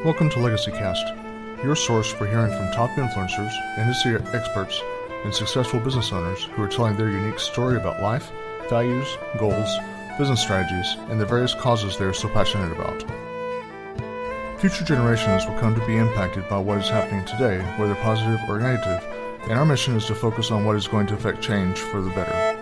Welcome to Legacy Cast, your source for hearing from top influencers, industry experts, and successful business owners who are telling their unique story about life, values, goals, business strategies, and the various causes they are so passionate about. Future generations will come to be impacted by what is happening today, whether positive or negative, and our mission is to focus on what is going to affect change for the better.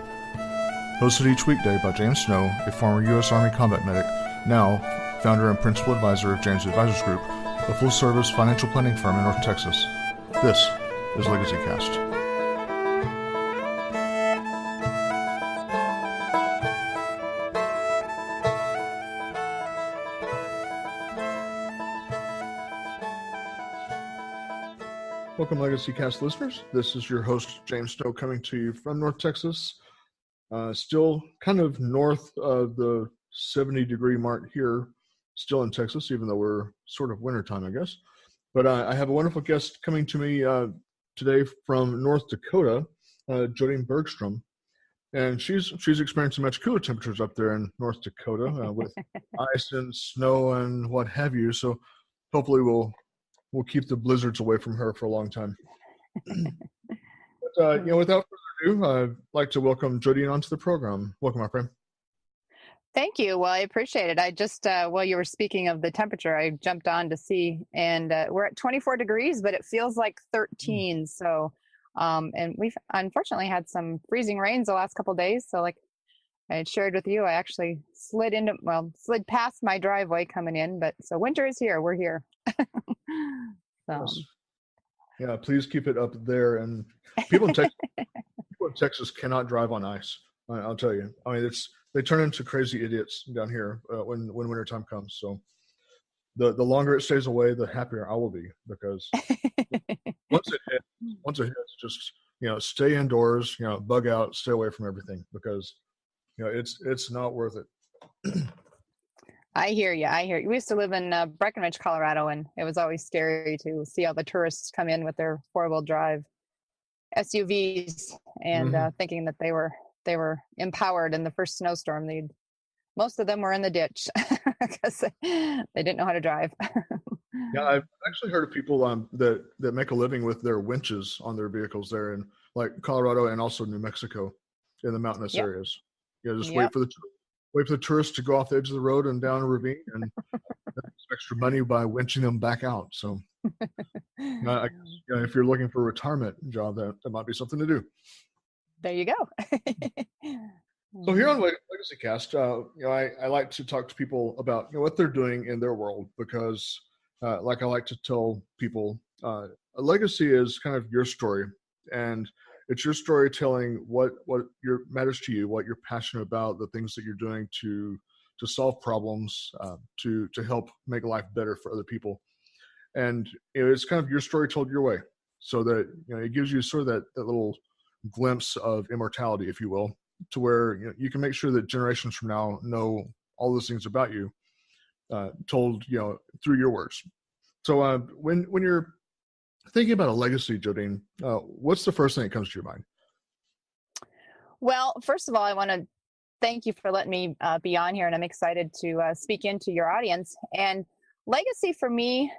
Hosted each weekday by James Snow, a former U.S. Army combat medic, now founder and principal advisor of James Advisors Group, a full-service financial planning firm in North Texas. This is Legacy Cast. Welcome, Legacy Cast listeners. This is your host, James Snow, coming to you from North Texas. Still kind of north of the 70-degree mark here, still in Texas, even though we're sort of wintertime, I guess. But I have a wonderful guest coming to me today from North Dakota, Jodeen Bergstrom. And she's experiencing much cooler temperatures up there in North Dakota with ice and snow and what have you. So hopefully we'll keep the blizzards away from her for a long time. But, without further ado, I'd like to welcome Jodeen onto the program. Welcome, my friend. Thank you. Well, I appreciate it. I just, while you were speaking of the temperature, I jumped on to see, and we're at 24 degrees, but it feels like 13. So, and we've unfortunately had some freezing rains the last couple of days. So like I had shared with you, I actually slid past my driveway coming in, but so winter is here. We're here. So. Yes. Yeah, please keep it up there. And people in Texas cannot drive on ice. I'll tell you. I mean, they turn into crazy idiots down here when wintertime comes. So the longer it stays away, the happier I will be, because once it hits, just stay indoors, bug out, stay away from everything, because it's not worth it. I hear you. We used to live in Breckenridge, Colorado, and it was always scary to see all the tourists come in with their four-wheel drive SUVs and thinking that they were empowered in the first snowstorm. Most of them were in the ditch because they didn't know how to drive. Yeah, I've actually heard of people that make a living with their winches on their vehicles there in like Colorado and also New Mexico in the mountainous areas. Just wait for the tourists to go off the edge of the road and down a ravine, and extra money by winching them back out. So I guess, if you're looking for a retirement job, that might be something to do. There you go. So here on Legacy Cast, I like to talk to people about what they're doing in their world, because like I like to tell people, a legacy is kind of your story, and it's your story telling what matters to you, what you're passionate about, the things that you're doing to solve problems, to help make life better for other people. And it's kind of your story told your way, so that it gives you sort of that little glimpse of immortality, if you will, to where you can make sure that generations from now know all those things about you, told through your words. So when you're thinking about a legacy, Jodeen, what's the first thing that comes to your mind? Well, first of all, I want to thank you for letting me be on here, and I'm excited to speak into your audience. And legacy for me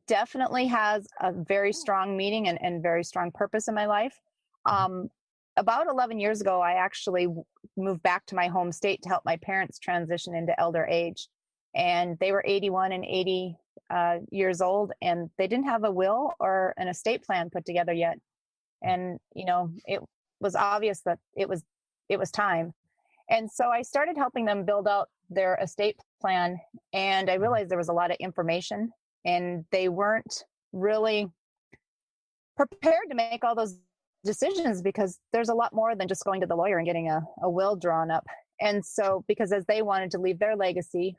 definitely has a very strong meaning and very strong purpose in my life. About 11 years ago, I actually moved back to my home state to help my parents transition into elder age. And they were 81 and 80 years old, and they didn't have a will or an estate plan put together yet. And, it was obvious that it was time. And so I started helping them build out their estate plan, and I realized there was a lot of information, and they weren't really prepared to make all those decisions, because there's a lot more than just going to the lawyer and getting a will drawn up. And so, because as they wanted to leave their legacy,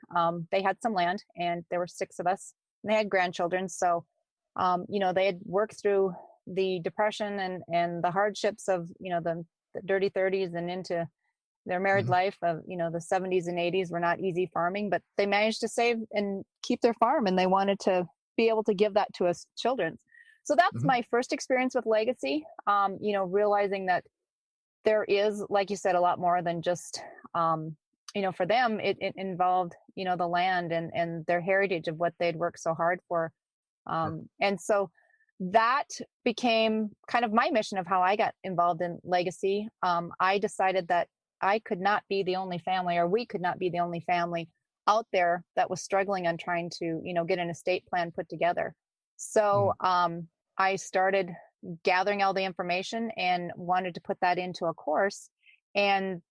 they had some land, and there were 6 of us, and they had grandchildren. So, they had worked through the depression and the hardships of, the dirty 30s and into their married life of, the 70s and 80s were not easy farming, but they managed to save and keep their farm, and they wanted to be able to give that to us children. So that's my first experience with legacy, realizing that there is, like you said, a lot more than just for them, it involved, the land and their heritage of what they'd worked so hard for. Sure. And so that became kind of my mission of how I got involved in legacy. I decided that I could not be the only family, or we could not be the only family out there that was struggling on trying to, get an estate plan put together. So I started gathering all the information and wanted to put that into a course, and,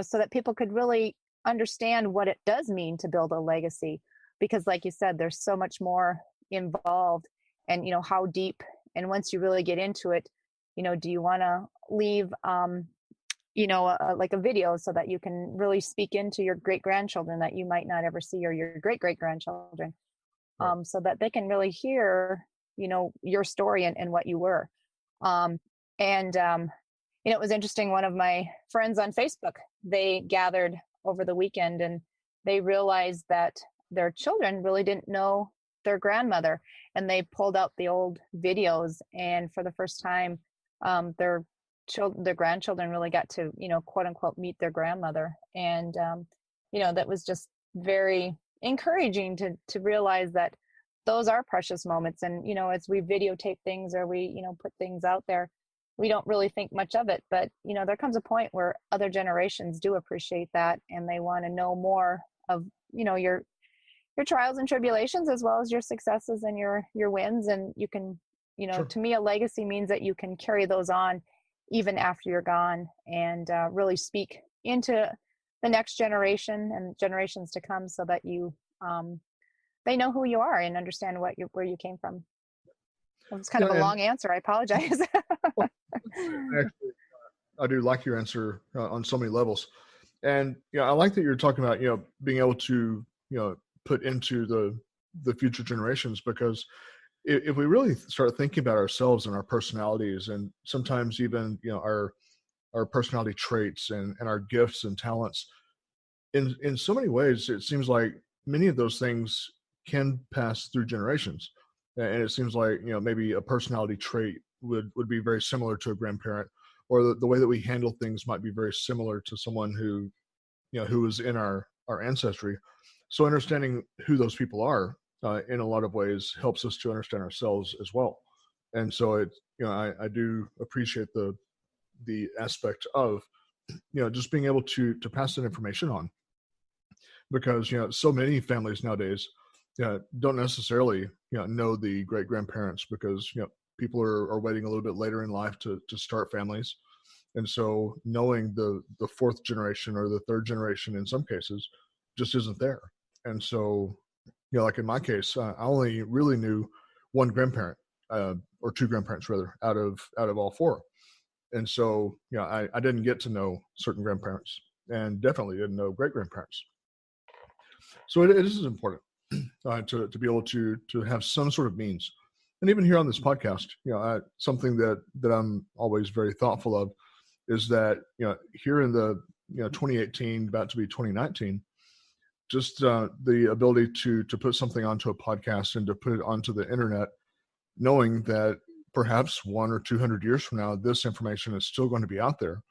so that people could really understand what it does mean to build a legacy. Because like you said, there's so much more involved, and, how deep. And once you really get into it, do you want to leave, like a video so that you can really speak into your great grandchildren that you might not ever see, or your great great grandchildren, Right. so that they can really hear, your story and what you were. Um, and it was interesting. One of my friends on Facebook, they gathered over the weekend, and they realized that their children really didn't know their grandmother, and they pulled out the old videos, and for the first time, their grandchildren really got to, quote unquote, meet their grandmother. And that was just very encouraging to realize that those are precious moments. And as we videotape things, or we put things out there, we don't really think much of it, but there comes a point where other generations do appreciate that, and they want to know more of your trials and tribulations, as well as your successes and your wins. And you can, Sure. to me, a legacy means that you can carry those on even after you're gone, and really speak into the next generation and generations to come, so that they know who you are and understand where you came from. It was kind of a And long answer. I apologize. well, actually, I do like your answer on so many levels. And I like that you're talking about being able to put into the future generations, because if we really start thinking about ourselves and our personalities, and sometimes even our personality traits and our gifts and talents, in so many ways, it seems like many of those things can pass through generations. And it seems like maybe a personality trait would be very similar to a grandparent, or the way that we handle things might be very similar to someone who was in our ancestry. So understanding who those people are, in a lot of ways, helps us to understand ourselves as well. And so I do appreciate the aspect of just being able to pass that information on, because so many families nowadays don't necessarily know the great grandparents, because people are waiting a little bit later in life to start families. And so knowing the fourth generation or the third generation in some cases just isn't there. And so like in my case, I only really knew one grandparent, or two grandparents rather, out of all four. And so I didn't get to know certain grandparents, and definitely didn't know great grandparents. So it is important to be able to have some sort of means. And even here on this podcast, something that I'm always very thoughtful of is that here in the 2018, about to be 2019, just the ability to put something onto a podcast and to put it onto the internet, knowing that perhaps 100 or 200 years from now, this information is still going to be out there,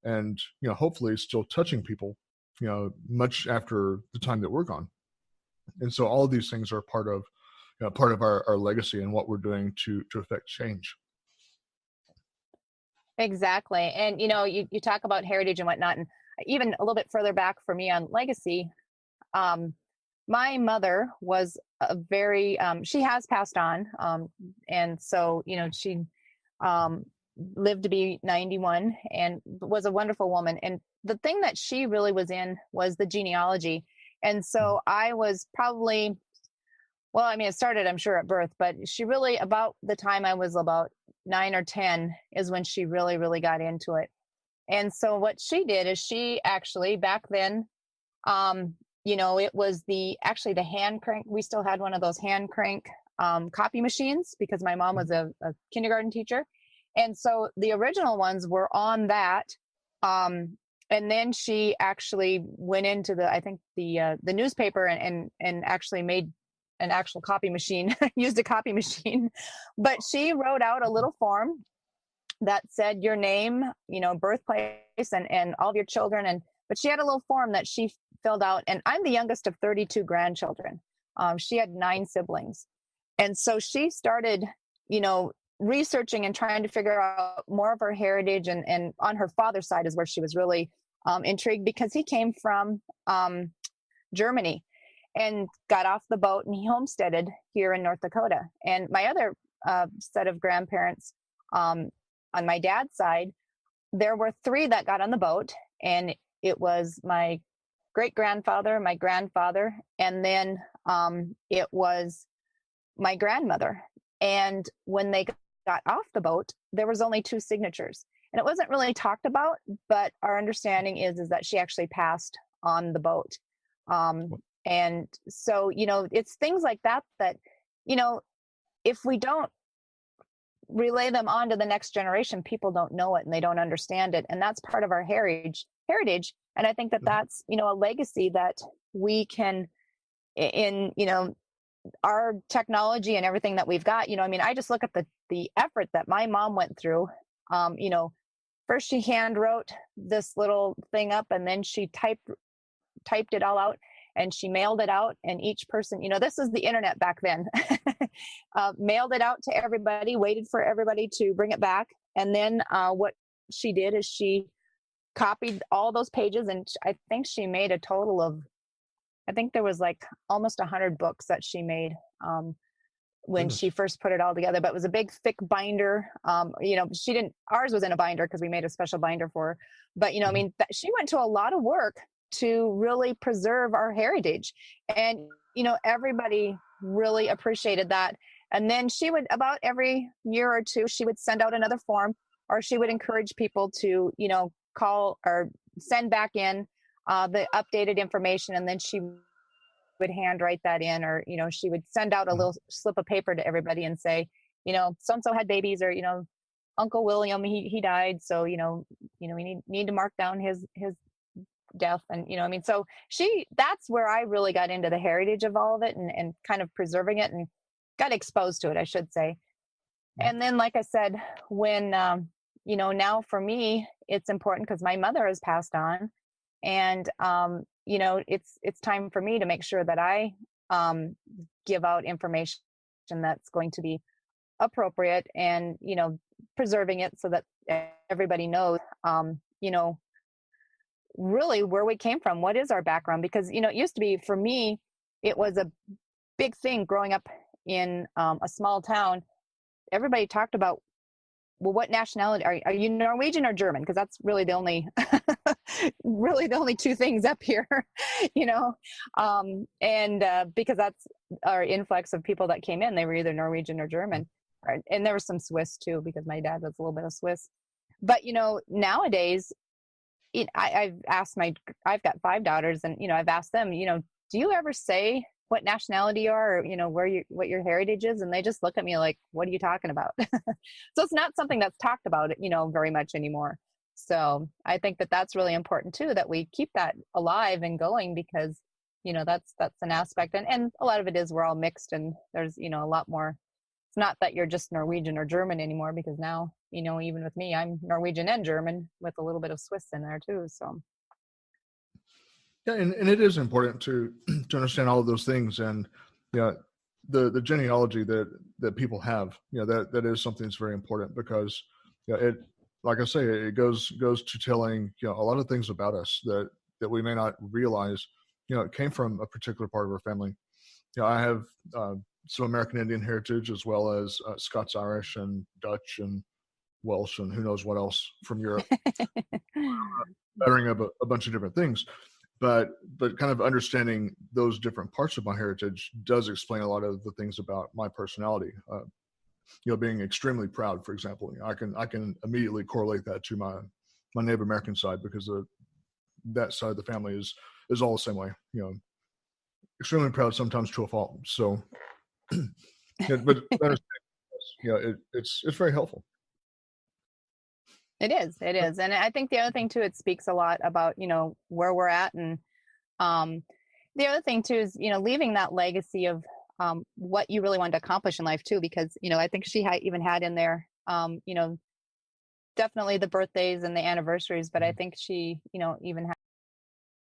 and hopefully still touching people much after the time that we're gone. And so all of these things are part of our legacy and what we're doing to affect change. Exactly. And you talk about heritage and whatnot, and even a little bit further back for me on legacy, my mother was a very she has passed on, and so she lived to be 91 and was a wonderful woman. And the thing that she really was in was the genealogy. And so I was probably, well, I mean, it started, I'm sure, at birth, but she really, about the time I was about 9 or 10, is when she really, really got into it. And so what she did is, she actually, back then, it was actually the hand crank. We still had one of those hand crank copy machines, because my mom was a kindergarten teacher. And so the original ones were on that. And then she actually went into the newspaper and actually made an actual copy machine, used a copy machine. But she wrote out a little form that said your name, birthplace, and all of your children. But she had a little form that she filled out, and I'm the youngest of 32 grandchildren. She had 9 siblings. And so she started, researching and trying to figure out more of her heritage. And on her father's side is where she was really intrigued, because he came from Germany and got off the boat, and he homesteaded here in North Dakota. And my other set of grandparents on my dad's side, there were 3 that got on the boat, and it was my great grandfather, my grandfather, and then it was my grandmother. And when they got off the boat, there was only 2 signatures, and it wasn't really talked about, but our understanding is that she actually passed on the boat. And so, it's things like that, if we don't relay them on to the next generation, people don't know it and they don't understand it. And that's part of our heritage. And I think that that's, a legacy that we can, in, our technology and everything that we've got, I just look at the effort that my mom went through. First she hand wrote this little thing up, and then she typed it all out, and she mailed it out, and each person, this is the internet back then, mailed it out to everybody, waited for everybody to bring it back. And then what she did is she copied all those pages, and I think she made a total of, I think there was like almost 100 books that she made when she first put it all together. But it was a big thick binder. Ours was in a binder because we made a special binder for her. But she went to a lot of work to really preserve our heritage, and everybody really appreciated that. And then she would, about every year or 2, she would send out another form, or she would encourage people to call or send back in the updated information, and then she would handwrite that in, or she would send out a little slip of paper to everybody and say, so-and-so had babies, or Uncle William, he died, so we need to mark down his death. And so that's where I really got into the heritage of all of it, and kind of preserving it, and got exposed to it, I should say. And then, like I said, when now for me it's important because my mother has passed on, and it's time for me to make sure that I give out information that's going to be appropriate, and preserving it so that everybody knows really where we came from, what is our background. Because it used to be, for me, it was a big thing growing up in a small town. Everybody talked about, well, what nationality are you, Norwegian or German? Because that's really the only really the only 2 things up here, and because that's our influx of people that came in, they were either Norwegian or German, and there was some Swiss too, because my dad was a little bit of Swiss. But nowadays, I've got 5 daughters, and I've asked them, do you ever say what nationality you are, or what your heritage is? And they just look at me like, what are you talking about? So it's not something that's talked about, very much anymore. So I think that that's really important too, that we keep that alive and going, because that's an aspect, and a lot of it is we're all mixed, and there's a lot more. It's not that you're just Norwegian or German anymore, because now even with me, I'm Norwegian and German with a little bit of Swiss in there too. So yeah, and it is important to understand all of those things, and the genealogy that people have, that is something that's very important, because it, like I say, it goes to telling a lot of things about us that we may not realize it came from a particular part of our family. I have some American Indian heritage, as well as Scots Irish and Dutch and Welsh and who knows what else from Europe, bettering of a bunch of different things. But kind of understanding those different parts of my heritage does explain a lot of the things about my personality. Being extremely proud, for example, I can immediately correlate that to my Native American side, because that side of the family is all the same way. Extremely proud, sometimes to a fault. So, but it's very helpful. It is. And I think the other thing too, it speaks a lot about, where we're at. And the other thing too is, leaving that legacy of what you really wanted to accomplish in life too, because, I think she even had in there, definitely the birthdays and the anniversaries, but I think she, even had